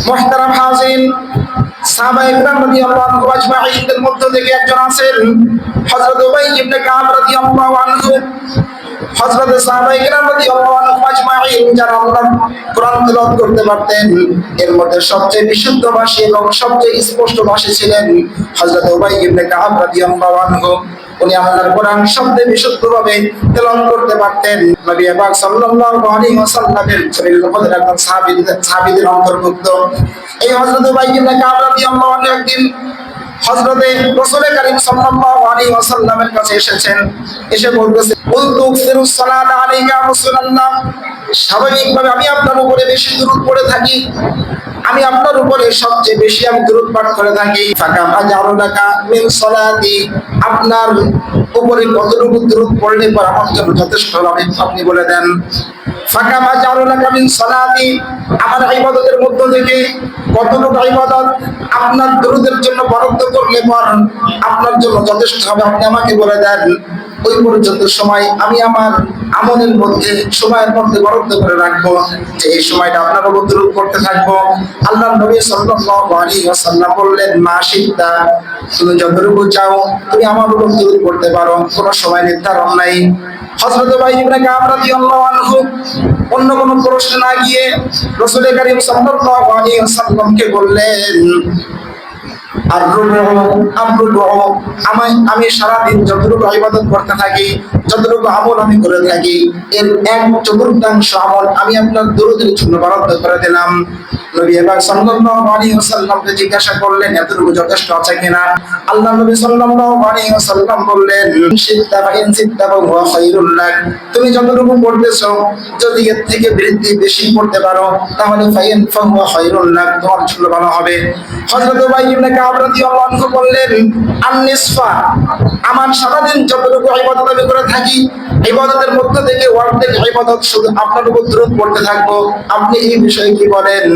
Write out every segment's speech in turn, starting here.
মুহতারাম হাজিরিন, সাহাবায়ে কেরাম রাদিয়াল্লাহু আনহু আজমাইনদের মধ্য থেকে একজন আছেন হযরত উবাই ইবনে কাব রাদিয়াল্লাহু আনহু। হযরত সাহাবায়ে কেরাম রাদিয়াল্লাহু আনহু আজমাইন যারা আল্লাহর কোরআন তেলাওয়াত করতে পারতেন, এর মধ্যে সবচেয়ে বিশুদ্ধ ভাষী এবং সবচেয়ে স্পষ্ট ভাষী ছিলেন হযরত উবাই ইবনে কাব রাদিয়াল্লাহু আনহু। উনি আল্লাহর কোরআন শব্দে বিশুদ্ধভাবে তেলাওয়াত করতে পারতেন। নবী পাক সাল্লাল্লাহু আলাইহি ওয়াসাল্লামের শরীরের একজন সাহাবীদের অন্তর্ভুক্ত এই হযরত উবাই ইবনে কাব রাদিয়াল্লাহু আনহু একদিন হযরতে রাসূল করিম সাল্লাল্লাহু আলাইহি ওয়াসাল্লামের কাছে এসেছেন। এসে বলতেছে, কুলতু ফিরুস সালাত আলাইকা রাসূলুল্লাহ, স্বাভাবিকভাবে আমি আপনার উপরে বেশি দরুদ পড়ে থাকি, আমি আপনার উপরে সবচেয়ে বেশি আমি দরুদ পাঠ করে থাকি। ফাকামা জারুলাকা মিন সালাতি, আপনার উপরে কতটুকু দরুদ পড়লে পর আমার জন্য যথেষ্ট হবে আপনি বলে দেন। ফাকামা জারুলাকা মিন সালাতি, আমার ইবাদতের মধ্য থেকে কতটুকু ইবাদত আপনার দরুদের জন্য বরাদ্দ করলে পর আপনার জন্য যথেষ্ট হবে আপনি আমাকে বলে দেন। ওই পর্যন্ত সময় আমি আমার আমলের মধ্যে সময়ের মধ্যে বরাদ্দ করে রাখবো, যে এই সময়টা আপনার উপর দরুদ করতে থাকবো। আল্লাহর নবী সাল্লাল্লাহু আলাইহি ওয়াসাল্লাম বললেন, মা শিতা, তুমি যতটুকু চাও তুমি আমার উপর দরুদ করতে পারো, কোনো সময় নির্ধারণ নাই। হযরত উবাই ইবনে কাব রাদিয়াল্লাহু আনহু অন্য কোনো প্রশ্ন না গিয়ে রাসূল করিম সাল্লাল্লাহু আলাইহি ওয়াসাল্লামকে বললেন, আমি সারাদিন যতটুকু ইবাদত করতে থাকি, যতটুকু আমল আমি করে থাকি, এর 1/4 আমল আমি আপনার দরুদের জন্য বরাদ্দ করে দিলাম। নবী পাক সাল্লাল্লাহু আলাইহি ওয়াসাল্লামকে জিজ্ঞাসা করলেন, এতটুকু যথেষ্ট আছে কিনা? আল্লাহ নবী সাল্লাল্লাহু আলাইহি ওয়াসাল্লাম বললেন, শিত্তা বা ইনসিত্তা ওয়া খায়রুল লাক, তুমি যতটুকু পড়তেছো যদি এর থেকে বৃদ্ধি বেশি পড়তে পারো তাহলে ফাইন ফাহুয়া খায়রুল লাক, তোমার জন্য ভালো হবে। হযরত উবাই ইবনে কাব রাদিয়াল্লাহু আনহু বললেন, আন-নিসফা, আমার সারাদিন যতটুকু ইবাদত আমি করে থাকি, ইবাদতের মধ্য থেকে অর্ধেক ইবাদত শুধু আপনার উপর দরুদ পড়তে থাকবো, আপনি এই বিষয়ে কি বলেন?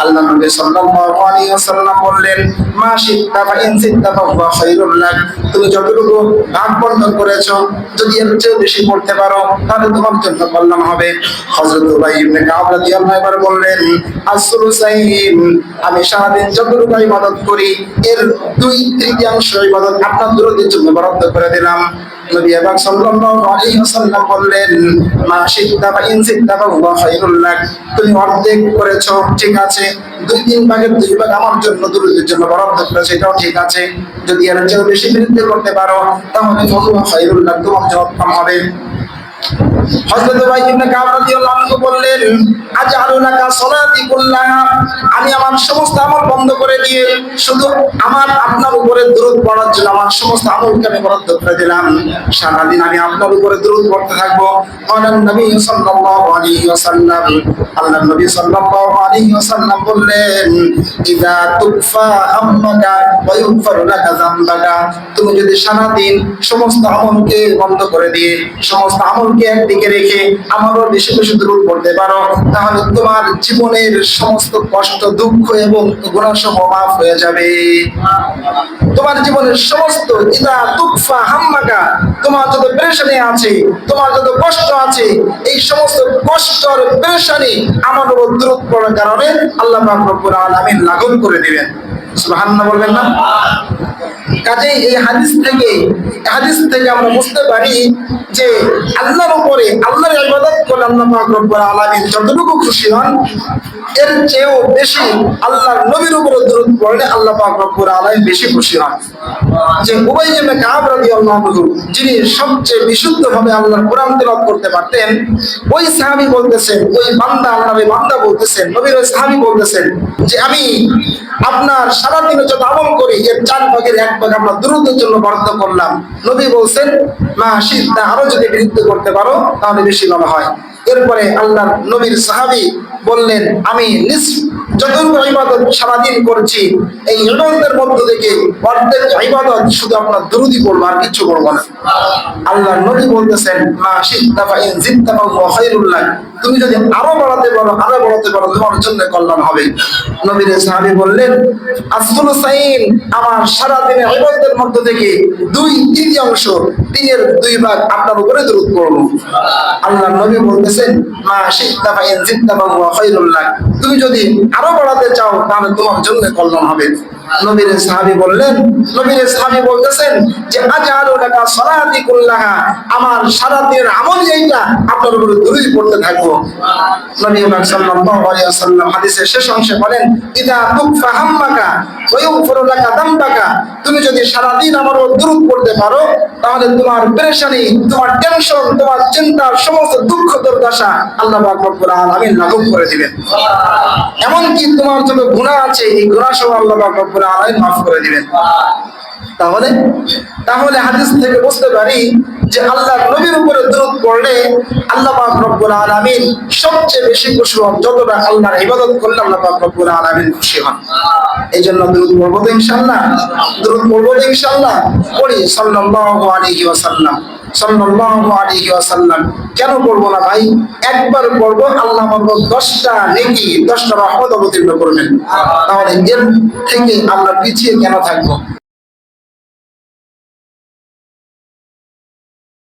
আল্লাহ নবী সাল্লাল্লাহু আলাইহি ওয়াসাল্লাম বললেন, মা শিত্তা ফা ইন শিত্তা ফাহুয়া খায়রুল লাক, তুমি যতটুকু ভাগ বন্টন করেছো যদি এর চেয়ে বেশি পড়তে পারো তাহলে তোমার জন্য কল্যাণ হবে। হযরত উবাই ইবনে কাব রাদিয়াল্লাহু আনহু বললেন, আসলুসাইন, আমি সারাদিন যতটুকু ইবাদত করি এর 2/3 ইবাদত আপনার দরুদের জন্য বরাদ্দ করে দিলাম। নবী পাক সাল্লাল্লাহু আলাইহি ওয়াসাল্লাম বললেন, মা শিত্তা বা ইন শিত্তা ফাহুয়া খায়রুল লাক, তুমি অর্ধেক করেছো ঠিক আছে, 2/3 ভাগের 2 ভাগ আমার জন্য দরুদের জন্য বরাদ্দ করেছো, এটাও ঠিক আছে। যদি এর চেয়ে বেশি বৃদ্ধি করতে পারো তাহলে ফাহুয়া খায়রুল লাক, তোমার জন্য উত্তম হবে। হযরত উবাই ইবনে কাব রাদিয়াল্লাহু আনহু বললেন, আজআলুনাকা সালাতি কুল্লাহা, আমি আমার সমস্ত আমল বন্ধ করে দিয়ে শুধু আপনার উপরে দরুদ পড়ার জন্য আমার সমস্ত আমলকে আমি বরাদ্দ করে দিলাম, সারাদিন আমি আপনার উপরে দরুদ পড়তে থাকবো। আল্লাহর নবী সাল্লাল্লাহু আলাইহি ওয়াসাল্লাম, আল্লাহর নবী সাল্লাল্লাহু আলাইহি ওয়াসাল্লাম বললেন, ইযা তুকফা হাম্মাকা ওয়া ইগফারু লাকা যামবাকা, তুমি যদি সারাদিন সমস্ত আমলকে বন্ধ করে দিয়ে সমস্ত আমলকে একদিকে রেখে আমারও বেশি বেশি দরুদ পড়তে পারো তাহলে তোমার জীবনের সমস্ত কষ্ট দুঃখ এবং গুনাহসমূহ মাফ হয়ে যাবে। তোমার জীবনের সমস্ত ইদা তুকফা হাম্মাকা, তোমার যত পেরেশানি আছে, তোমার যত কষ্ট আছে, এই সমস্ত কষ্টের পেরেশানি আমার উপর দরুদ পড়ার কারণে আল্লাহ পাক রব্বুল আলামিন লাঘব করে দিবেন। সুবহানাল্লাহ বলবেন না? কাজেই এই হাদিস থেকে আমরা বুঝতে পারি যে আল্লাহর উপরে আল্লাহর ইবাদত করলে আল্লাহ পাক রব্বুল আলামিন যতটুকু খুশি হন এর চেয়েও বেশি আল্লাহর নবীর উপরে দরুদ পড়লে আল্লাহ পাক রব্বুল আলামিন বেশি খুশি হন। যে উবাই ইবনে কাব রাদিয়াল্লাহু আনহু যিনি সবচেয়ে বিশুদ্ধভাবে আল্লাহর কোরআন তেলাওয়াত করতে পারতেন, ওই সাহাবী বলতেছেন, ওই বান্দা আল্লাহর বান্দা বলতেছেন, নবীর ওই সাহাবী বলতেছেন যে আমি আপনার সারাদিনে যত আমল করি এর 4/1 আমরা দরুদের জন্য বরাদ্দ করলাম। নবী বলছেন, মা শিত্তা, আরো যদি বৃদ্ধি করতে পারো তাহলে বেশি ভালো হয়। এরপরে আল্লাহর নবীর সাহাবী বললেন, আমি যতটুকু ইবাদত সারাদিন করছি এই ইবাদতের মধ্য থেকে অর্ধেক ইবাদত শুধু আপনার দরুদই পড়বো, আর কিছু করবো না। আল্লাহর নবী বলতেছেন, মা শিত্তা ফা ইন জিত্তা ফাহুয়া খায়রুল লাক, তুমি যদি আরো বাড়াতে পারো তোমার জন্য কল্যাণ হবে। নবীর সাহাবী বললেন, আসলুসাইন, আমার সারা দিনের ইবাদতের মধ্য থেকে 2/3 দিনের 2 ভাগ আপনার উপরে দরুদ পড়ব। আল্লাহর নবী বলতেছেন, মা শি'তা ফাইন জিদতা ফাহুয়া খায়রুল লাক, তুমি যদি আরো বাড়াতে চাও তাহলে তোমার জন্য কল্যাণ হবে। নবীর সাহাবী বলতেছেন যে আজআলু লাকা সালাতি কুল্লাহা, আমার সারা দিনের আমল এইটা আপনার উপরে দরুদ পড়তে থাকবো। নবী পাক সাল্লাল্লাহু আলাইহি ওয়াসাল্লাম হাদিসের শেষ অংশে বলেন, ইদা তুকফা হাম্মাকা ওয়া ইগফিরু লাকা যামবাকা, তুমি যদি সারা দিন আমার উপর দরুদ পড়তে পারো তাহলে তোমার পেরেশানি, তোমার টেনশন, তোমার চিন্তার সমস্ত দুঃখ দুর্দশা আল্লাহ পাক রব্বুল আলামিন লাঘব করে দিবেন। এমনকি তোমার যত গুনাহ আছে এই গুনাহ সব আল্লাহ পাক রব্বুল আলামিন মাফ করে দিবেন। তাহলে হাদিস থেকে বুঝতে পারি যে আল্লাহর নবীর উপরে দরুদ পড়লে আল্লাহ পাক রব্বুল আলামিন সবচেয়ে বেশি খুশি হন। যতটা আল্লাহর ইবাদত করলে আল্লাহ পাক রব্বুল আলামিন খুশি হন। এইজন্য দরুদ পড়বো তো ইনশাআল্লাহ, পড়ি সাল্লাল্লাহু আলাইহি ওয়াসাল্লাম, সাল্লাল্লাহু আলাইহি ওয়াসাল্লাম। কেন পড়বো না ভাই? একবার পড়বো, আল্লাহ আমাদের 10টা নেকি, 10টা রহমত অবতীর্ণ করবেন। তাহলে এর থেকে আমরা পিছিয়ে কেন থাকবো?